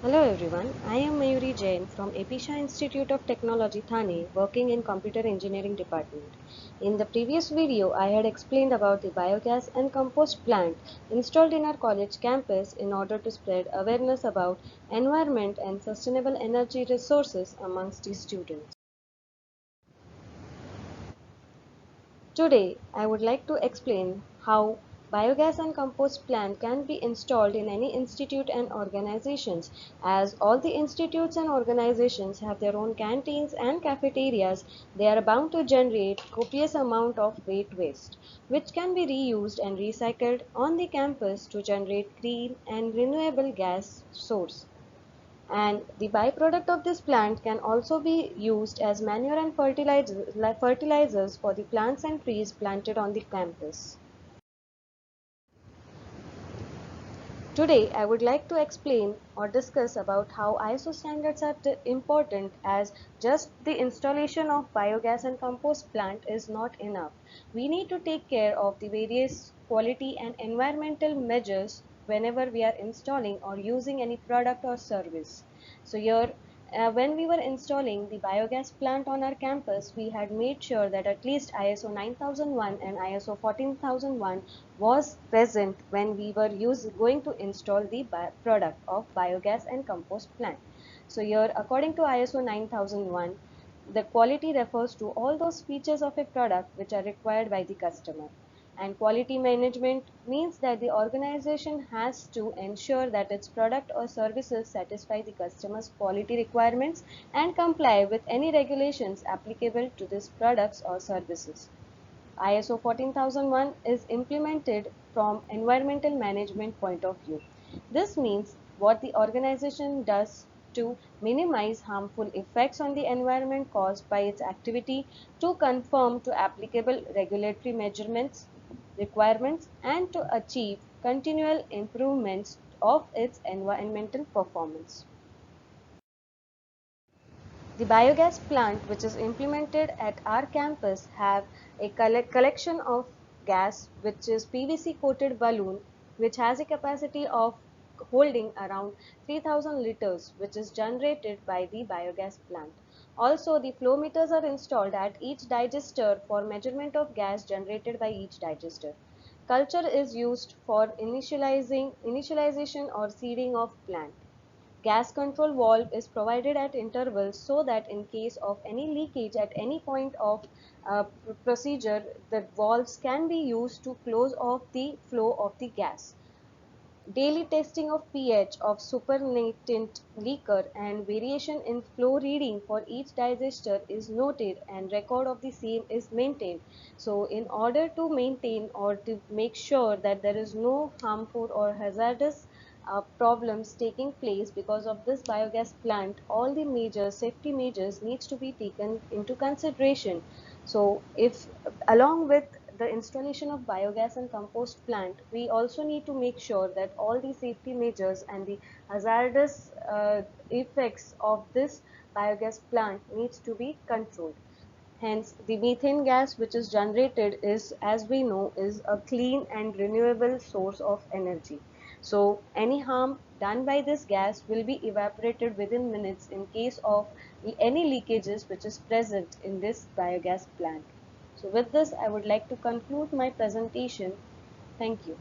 Hello everyone, I am Mayuri Jain from Episha Institute of Technology Thane, working in Computer Engineering Department. In the previous video, I had explained about the biogas and compost plant installed in our college campus in order to spread awareness about environment and sustainable energy resources amongst the students. Today, I would like to explain how biogas and compost plant can be installed in any institute and organizations. As all the institutes and organizations have their own canteens and cafeterias, they are bound to generate copious amount of waste, which can be reused and recycled on the campus to generate clean and renewable gas source. And the byproduct of this plant can also be used as manure and fertilizers for the plants and trees planted on the campus. Today, I would like to explain or discuss about how ISO standards are important, as just the installation of biogas and compost plant is not enough. We need to take care of the various quality and environmental measures whenever we are installing or using any product or service. So here, when we were installing the biogas plant on our campus, we had made sure that at least ISO 9001 and ISO 14001 was present when we were going to install the product of biogas and compost plant. So here, according to ISO 9001, the quality refers to all those features of a product which are required by the customer. And quality management means that the organization has to ensure that its product or services satisfy the customer's quality requirements and comply with any regulations applicable to these products or services. ISO 14001 is implemented from environmental management point of view. This means what the organization does to minimize harmful effects on the environment caused by its activity, to conform to applicable regulatory measurements, requirements, and to achieve continual improvements of its environmental performance. The biogas plant which is implemented at our campus have a collection of gas which is PVC coated balloon, which has a capacity of holding around 3000 liters, which is generated by the biogas plant. Also, the flow meters are installed at each digester for measurement of gas generated by each digester. Culture is used for initialization or seeding of plant. Gas control valve is provided at intervals so that in case of any leakage at any point of procedure, the valves can be used to close off the flow of the gas. Daily testing of pH of supernatant leaker and variation in flow reading for each digester is noted and record of the same is maintained. So in order to maintain or to make sure that there is no harmful or hazardous problems taking place because of this biogas plant, all the major safety measures needs to be taken into consideration. So if along with the installation of biogas and compost plant, we also need to make sure that all the safety measures and the hazardous effects of this biogas plant needs to be controlled. Hence, the methane gas which is generated is, as we know, is a clean and renewable source of energy. So, any harm done by this gas will be evaporated within minutes in case of any leakages which is present in this biogas plant. So, with this, I would like to conclude my presentation. Thank you.